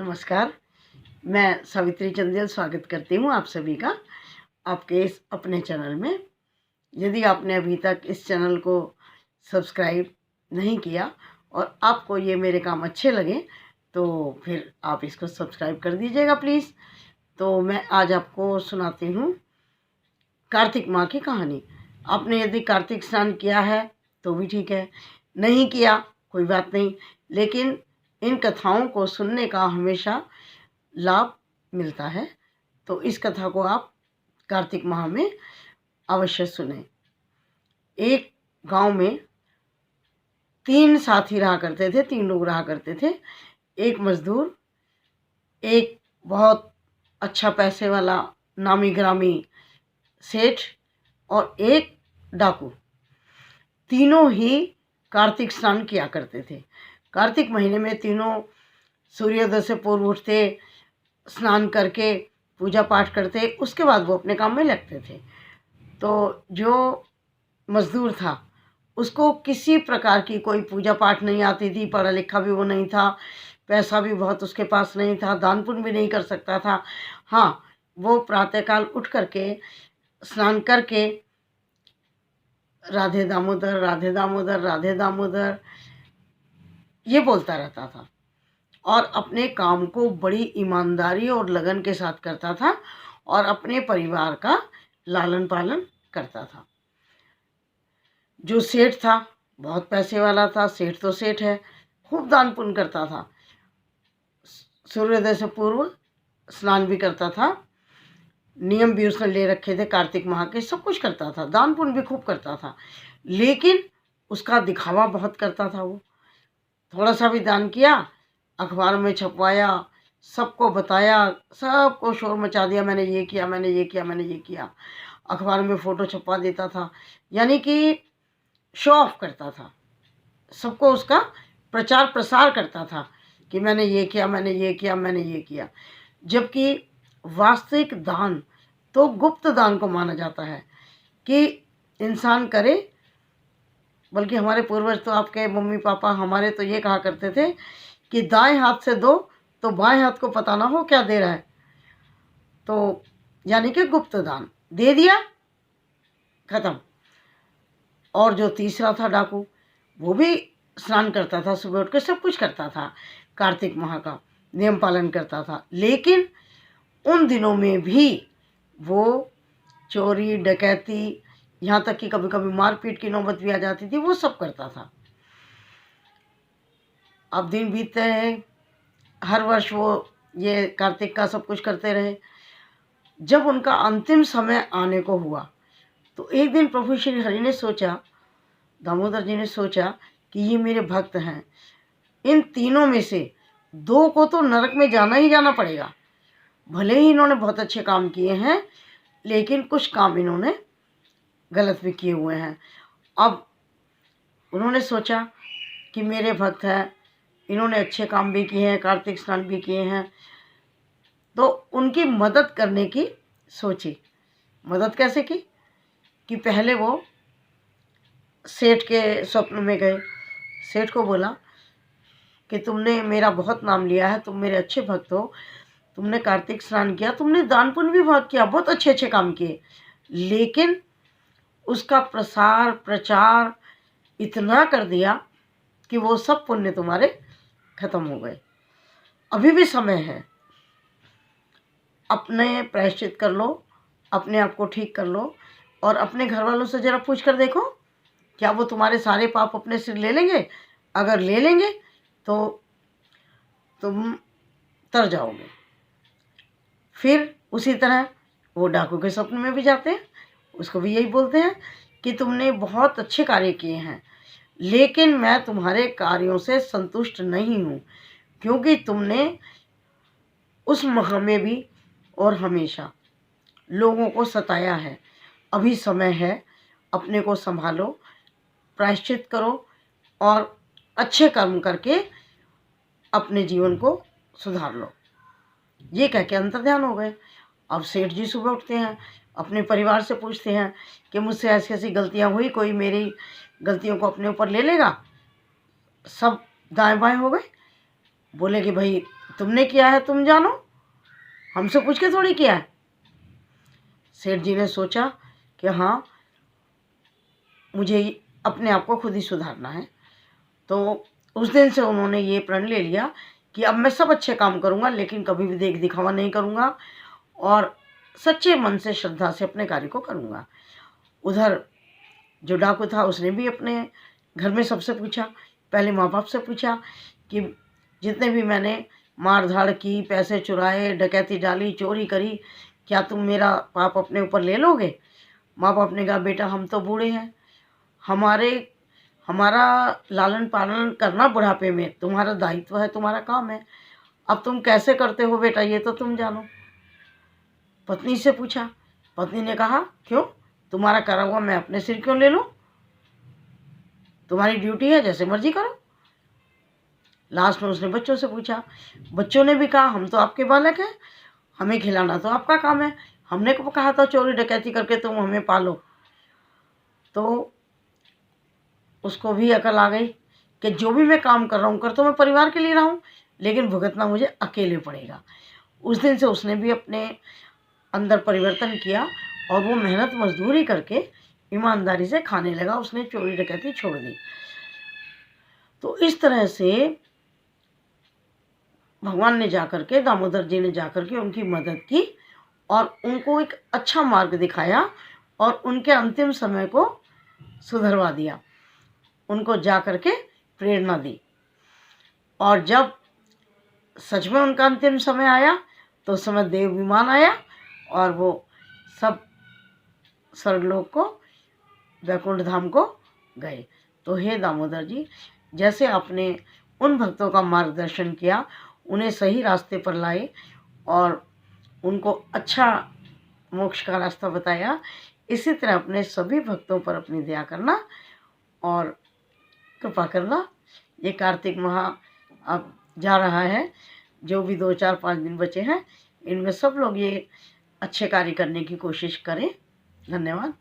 नमस्कार। मैं सावित्री चंदेल स्वागत करती हूँ आप सभी का आपके इस अपने चैनल में। यदि आपने अभी तक इस चैनल को सब्सक्राइब नहीं किया और आपको ये मेरे काम अच्छे लगे तो फिर आप इसको सब्सक्राइब कर दीजिएगा प्लीज़। तो मैं आज आपको सुनाती हूँ कार्तिक माँ की कहानी। आपने यदि कार्तिक स्नान किया है तो भी ठीक है, नहीं किया कोई बात नहीं, लेकिन इन कथाओं को सुनने का हमेशा लाभ मिलता है। तो इस कथा को आप कार्तिक माह में अवश्य सुने। एक गांव में 3 साथी रहा करते थे, 3 लोग रहा करते थे। एक मजदूर, एक बहुत अच्छा पैसे वाला नामी ग्रामी सेठ और एक डाकू। तीनों ही कार्तिक स्नान किया करते थे। कार्तिक महीने में तीनों सूर्योदय से पूर्व उठते, स्नान करके पूजा पाठ करते, उसके बाद वो अपने काम में लगते थे। तो जो मजदूर था उसको किसी प्रकार की कोई पूजा पाठ नहीं आती थी, पढ़ा लिखा भी वो नहीं था, पैसा भी बहुत उसके पास नहीं था, दान पुण्य भी नहीं कर सकता था। हाँ, वो प्रातःकाल उठ करके स्नान करके राधे दामोदर राधे दामोदर राधे दामोदर ये बोलता रहता था और अपने काम को बड़ी ईमानदारी और लगन के साथ करता था और अपने परिवार का लालन पालन करता था। जो सेठ था बहुत पैसे वाला था, सेठ तो सेठ है, खूब दान पुण्य करता था, सूर्योदय से पूर्व स्नान भी करता था, नियम भी उसने ले रखे थे कार्तिक माह के, सब कुछ करता था, दान पुण्य भी खूब करता था। लेकिन उसका दिखावा बहुत करता था। वो थोड़ा सा भी दान किया, अखबार में छपवाया, सबको बताया, सबको शोर मचा दिया, मैंने ये किया, मैंने ये किया, मैंने ये किया। अखबार में फ़ोटो छपवा देता था, यानी कि शो ऑफ करता था, सबको उसका प्रचार प्रसार करता था कि मैंने ये किया, मैंने ये किया, मैंने ये किया। जबकि वास्तविक दान तो गुप्त दान को माना जाता है कि इंसान करे। बल्कि हमारे पूर्वज तो, आपके मम्मी पापा हमारे तो ये कहा करते थे कि दाएं हाथ से दो तो बाएं हाथ को पता ना हो क्या दे रहा है। तो यानी कि गुप्त दान दे दिया, खत्म। और जो तीसरा था डाकू, वो भी स्नान करता था, सुबह उठ के सब कुछ करता था, कार्तिक माह का नियम पालन करता था। लेकिन उन दिनों में भी वो चोरी डकैती, यहाँ तक कि कभी कभी मारपीट की नौबत भी आ जाती थी, वो सब करता था। अब दिन बीतते रहे, हर वर्ष वो ये कार्तिक का सब कुछ करते रहे। जब उनका अंतिम समय आने को हुआ तो एक दिन प्रभु श्री हरि ने सोचा, दामोदर जी ने सोचा कि ये मेरे भक्त हैं, इन तीनों में से 2 को तो नरक में जाना ही जाना पड़ेगा। भले ही इन्होंने बहुत अच्छे काम किए हैं, लेकिन कुछ काम इन्होंने गलत भी किए हुए हैं। अब उन्होंने सोचा कि मेरे भक्त हैं, इन्होंने अच्छे काम भी किए हैं, कार्तिक स्नान भी किए हैं, तो उनकी मदद करने की सोची। मदद कैसे की कि पहले वो सेठ के स्वप्न में गए। सेठ को बोला कि तुमने मेरा बहुत नाम लिया है, तुम मेरे अच्छे भक्त हो, तुमने कार्तिक स्नान किया, तुमने दान पुण्य भी बहुत किया, बहुत अच्छे अच्छे काम किए, लेकिन उसका प्रसार प्रचार इतना कर दिया कि वो सब पुण्य तुम्हारे खत्म हो गए। अभी भी समय है, अपने प्रायश्चित कर लो, अपने आप को ठीक कर लो और अपने घर वालों से ज़रा पूछ कर देखो, क्या वो तुम्हारे सारे पाप अपने सिर ले लेंगे? अगर ले लेंगे तो तुम तर जाओगे। फिर उसी तरह वो डाकू के स्वप्न में भी जाते हैं, उसको भी यही बोलते हैं कि तुमने बहुत अच्छे कार्य किए हैं, लेकिन मैं तुम्हारे कार्यों से संतुष्ट नहीं हूँ, क्योंकि तुमने उस माह में भी और हमेशा लोगों को सताया है। अभी समय है, अपने को संभालो, प्रायश्चित करो और अच्छे कर्म करके अपने जीवन को सुधार लो। ये कह के अंतर्ध्यान हो गए। अब सेठ जी सुबह उठते हैं, अपने परिवार से पूछते हैं कि मुझसे ऐसी ऐसी गलतियां हुई, कोई मेरी गलतियों को अपने ऊपर ले लेगा? सब दाएं बाएं हो गए। बोले कि भाई तुमने किया है तुम जानो, हमसे पूछ के थोड़ी किया है। सेठ जी ने सोचा कि हाँ, मुझे अपने आप को खुद ही सुधारना है। तो उस दिन से उन्होंने ये प्रण ले लिया कि अब मैं सब अच्छे काम करूँगा, लेकिन कभी भी देख दिखावा नहीं करूँगा और सच्चे मन से श्रद्धा से अपने कार्य को करूँगा। उधर जो डाकू था उसने भी अपने घर में सबसे पूछा, पहले माँ बाप से पूछा कि जितने भी मैंने मार धाड़ की, पैसे चुराए, डकैती डाली, चोरी करी, क्या तुम मेरा पाप अपने ऊपर ले लोगे? माँ बाप ने कहा, बेटा हम तो बूढ़े हैं, हमारा लालन पालन करना बुढ़ापे में तुम्हारा दायित्व है, तुम्हारा काम है। अब तुम कैसे करते हो बेटा, ये तो तुम जानो। पत्नी से पूछा, पत्नी ने कहा, क्यों, तुम्हारा करा हुआ मैं अपने सिर क्यों ले लूं? तुम्हारी ड्यूटी है, जैसे मर्जी करो। लास्ट में उसने बच्चों से पूछा, बच्चों ने भी कहा, हम तो आपके बालक हैं, हमें खिलाना तो आपका काम है, हमने कब कहा था चोरी डकैती करके तुम हमें पालो? तो उसको भी अकल आ गई कि जो भी मैं काम कर रहा हूँ, कर तो मैं परिवार के लिए रहा हूँ, लेकिन भुगतना मुझे अकेले पड़ेगा। उस दिन से उसने भी अपने अंदर परिवर्तन किया और वो मेहनत मजदूरी करके ईमानदारी से खाने लगा। उसने चोरी डकैती छोड़ दी। तो इस तरह से भगवान ने जाकर के, दामोदर जी ने जाकर के उनकी मदद की और उनको एक अच्छा मार्ग दिखाया और उनके अंतिम समय को सुधरवा दिया, उनको जाकर के प्रेरणा दी। और जब सच में उनका अंतिम समय आया तो उस समय देव विमान आया और वो सब स्वर्गलोक को, वैकुंठ धाम को गए। तो हे दामोदर जी, जैसे आपने उन भक्तों का मार्गदर्शन किया, उन्हें सही रास्ते पर लाए और उनको अच्छा मोक्ष का रास्ता बताया, इसी तरह अपने सभी भक्तों पर अपनी दया करना और कृपा करना। ये कार्तिक माह अब जा रहा है, जो भी 2, 4, 5 दिन बचे हैं, इनमें सब लोग ये अच्छे कार्य करने की कोशिश करें। धन्यवाद।